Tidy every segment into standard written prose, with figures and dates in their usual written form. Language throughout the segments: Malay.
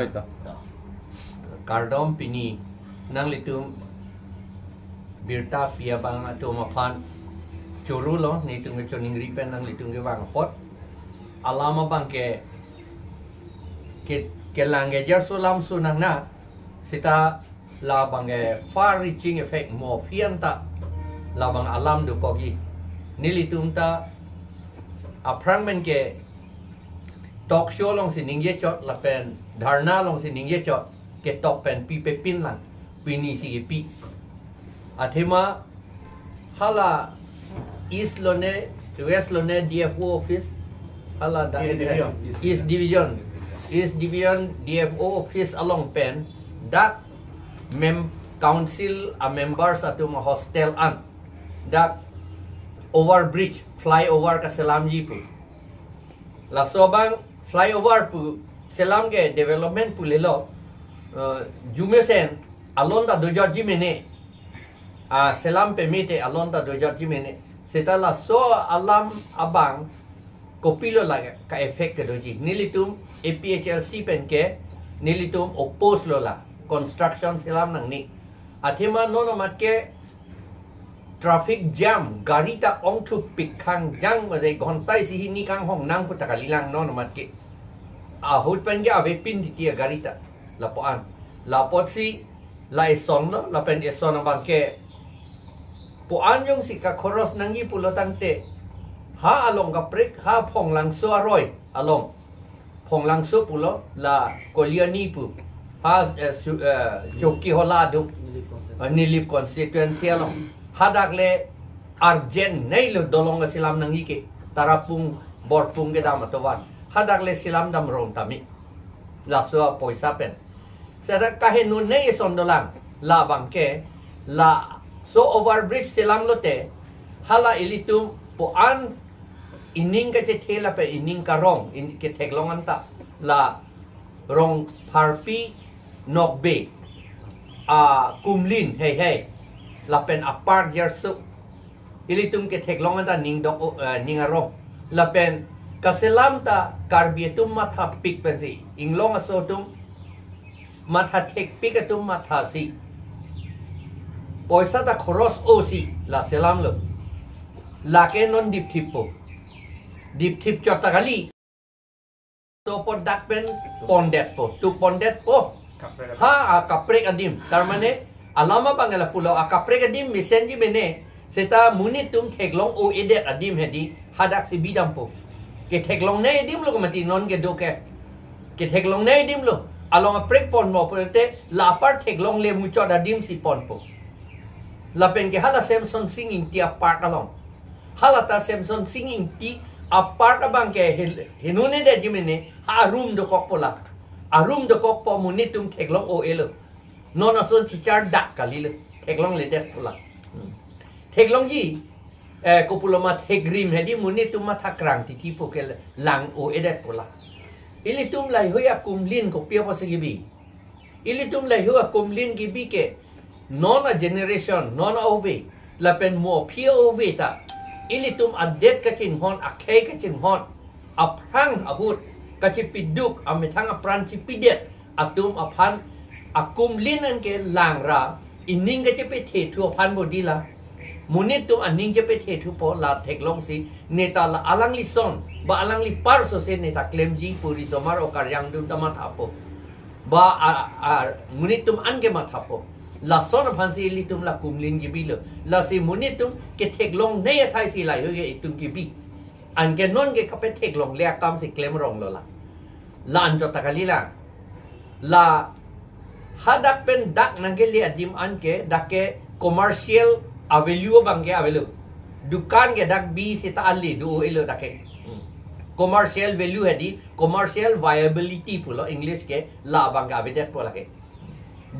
ito. Kardom pini nang litum birta pia bang atu mapan churu lo ni tung ke choning ripen nang litung ke bang pot alama bang ke langge jar sulam sunang na sita la bang far reaching effect mo pian ta la bang alam du kogi ni litum ta APHARMAN ke talk show long sining ye chot la pen dharna long sining ye chot ke top pen pi pe pin lang pini si pi athema hala east lone west lone DFO office hala da east division DFO office along pen that council a members atum hostel an that overbridge flyover ka selam ji pu la sobang flyover pu selam ke development pu lelo jume sen alonda dojot ji mene selam permite alonda dojot ji mene setala so alam abang Kopi lo la ka effect ke doji nilitum APHLC pen ke nilitum oppose lo la construction selam nang ni athema no mat ke traffic jam gari ta ong thu pik khang jang ma dei gon tai si ni kang hong nang pu takali lang no mat ke hut pen ge ave pin di tia gari ta la po an la pot si la Ason no la pen Ason bang ke po an yung si ka khoros nang yi pu lo tang te ha along ka prek ha phong lang so aroi along phong lang so pu lo la koliani pu ha choki hola du nilip constituency along hadak le arjen nei lo dolong ka silam nang ike tarapung borpung ke dam atawan hadak le silam dam rong tami la so poisa pen sada kahe nu nei son dolang la bangke la so overbridge silam lote hala ilitum po an ining ka che thela pe ining ka rong in ke theklong anta la rong parpi nokbe kumlin hey la pen apart yer su ilitum ke theklong anta ning dok ning arong la pen kaselam ta karbietum matha pik pen si inglong asotum matha thek pik atum matha si poisa ta khoros o si la selam lo la ke non dip thipo dip thip chota kali so pot dak pen pondet po tu pondet po ha kaprek adim tarmane alama bangala pulau akaprek adim mesenji bene seta munitum theklong o edet adim hedi hadak si bidam po ke theklong nei adim lo mati non ke do ke theklong nei adim lo along a prek pon mo pote la par theklong le muchot adim si pon po la pen ke hala Samson singing ti apart along hala ta Samson singing ti apart abang ke hinune de jimene ha room do kok pola a room do kok po munitum theklong o elo non ason chichar dak kali le theklong le de pola theklong ji ko pulo mat hegrim hedi munitum matha krang ti po ke lang o edet pola ilitum lai hoya kumlin ko pia pa gibi ilitum lai hoya kumlin gibi ke non a generation non a ove la pen mo pia ove ta ilitum adet kachin hon akhei kachin hon aprang ahut kachipiduk amethang apran chipidet atum aphan akum linan ke langra ining kachipe the thu aphan bodila munitum aning jepe the thu po la theklong si neta la alang li son ba alang li par so se neta klemji puri somar o karyang dum tama thapo ba munitum ange ma thapo la son phansi litum la kumlin gibilo la si munitum ke theklong nei thai si lai hoye itum gibi an ke non ke kape theklong le kam si klem rong lo la an jo takalila la hadak pen dak nangke li adim an ke dak ke commercial avalue bangke avelu dukan ke dak bi sita ali du elo dak ke commercial value hedi commercial viability pulo english ke la bangka avedet pola ke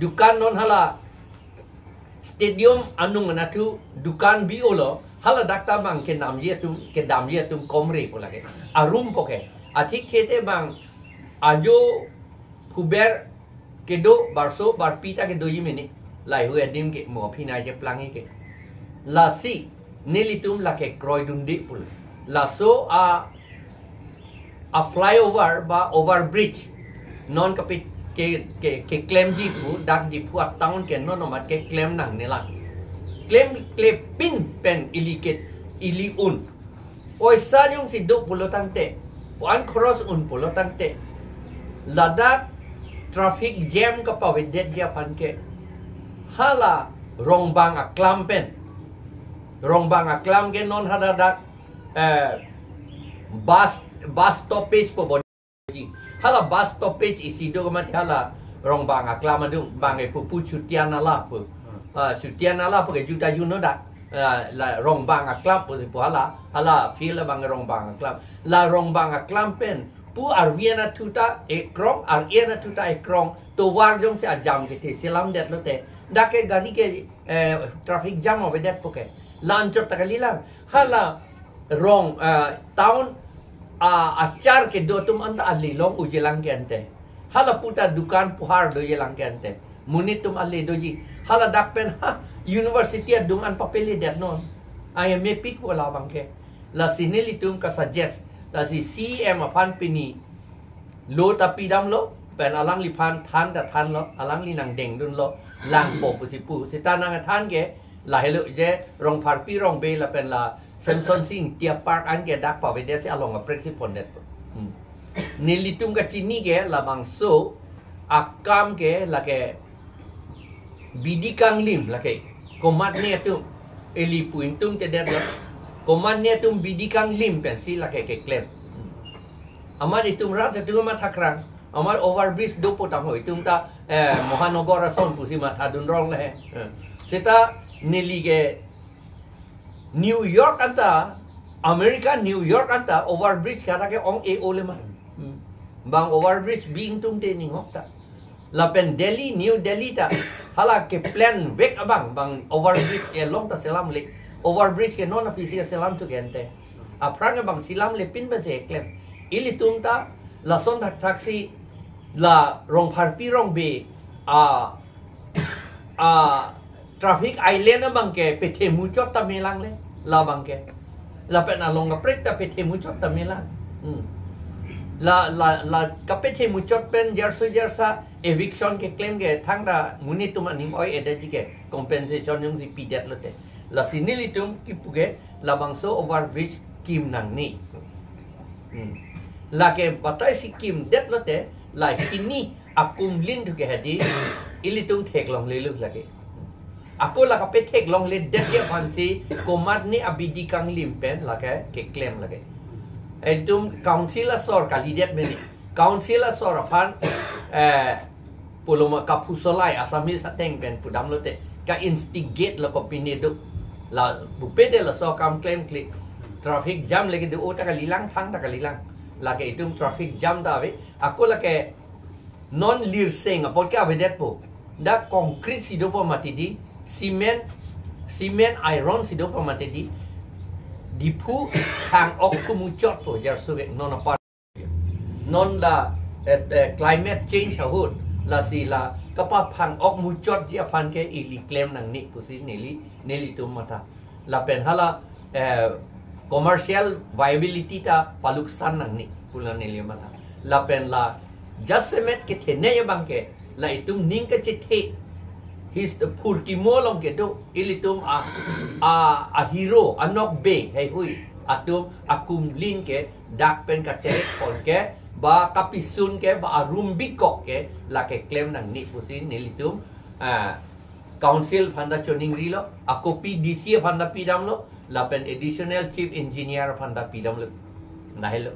dukan non hala stadium anung natu dukan biolo hala dakta bang ke dam ye tum komre pola ke arum poke athik khete bang ajo puber ke do barso barpita ke doji meni lai hu adim ke mo phina je plangi ke la si nelitum la ke kroi dundi pul la so a flyover ba overbridge non kapit Keklem jipu dak jipu tahun ke non nomad Keklem nang nila klepin pen iliun oi sa yung si duk pulo tante one cross un pulo tante ladak traffic jam ka pawedet japan ke hala rongbang aklam pen rongbang aklam ke non hadadak bus stoppage po bodi hala bus stoppage isi do kamat hala rongbang aklam adung bangai pupu cutian ala po cutian ala po ke juta juno dak la rongbang aklam po si po hala feel bang rongbang aklam la rongbang aklam pen pu arviana tuta ekrong ariana tuta ekrong to war jong se ajam ke selam det lote dake gari ke traffic jam over det po ke lanchot takalilang hala rong town achar ke do tum anta alilong ujelang ke ante hala puta dukan puhar do jelang ke ante munit tum alle doji hala dakpen university dungan papeli det non ay me pik wala bangke la sineli tum ka suggest la si cm apan pini lo tapi dam lo pen alang li pan than da than lo alang li nang deng dun lo lang po pusipu sitanang than ke la helo je rong parpi rong be la pen la Samson sing tiap park an ke dak pa dia se along a principal net nilitum ka chini ke la bangso akam ke la ke Bidi Kanglim la ke komat ne tu eli puintum te der komat ne tum Bidi Kanglim pensi la ke Keklem amar itum rat tu ma thakrang amar overbridge do potam hoi tum ta Mohanogor Ason pusi ma thadun rong le seta nili ke New York anta America New York anta overbridge kata ke ong e ole ma bang overbridge bing tum te ning hokta la pen Delhi New Delhi ta hala ke plan vek abang bang overbridge e long ta selam le overbridge ke non apisi selam tu gente aprang bang silam le pin ba je klem ili tum ta la son ta taxi la rong parpi rong be traffic island bang ke pete muchot ta melang le la bang ke la pen along a prek ta pete muchot ta melang la kapete muchot pen jersa eviction ke claim ke thang da munitum anim oi energy ke compensation yung si pidet lote la sinilitum kipuge la bangso overbridge kim nang ni la ke batai si kim det lote la kini akum lin tu ke hadi ilitung thek long le luk lage aku la kapet thek long le det ke fansi komat ni abidi Kanglim pen la ke Keklem lage edum council sor kalidet meni council sor apan poloma kapusolai asami sateng pen pudam lote ka instigate la kopinedo la bupede la so kam claim click traffic jam lagi de ota kalilang thang ta kalilang la ke edum traffic jam da ve aku la ke non lir seng apol ka vedet po da concrete sido po matidi cement iron sido po matidi dipu hang ok kumuchot po jar suwe non apa non la climate change hahut la si la kapa phang ok muchot ji aphan ke ili claim nang ni pusi neli tum mata la pen hala commercial viability ta paluksan nang ni pula neli mata la pen la just cement ke thene ye bang ke la itum ning ka chithe his the purki molong ke do ilitum a hero anok be hey hui atum akum lin ke dak pen ka tere kon ke ba kapisun ke ba arum bikok ke la ke claim nang ni pusi nilitum council phanda choning ri lo a Kopi DC phanda pidam lo la pen additional chief engineer phanda pidam lo nahelo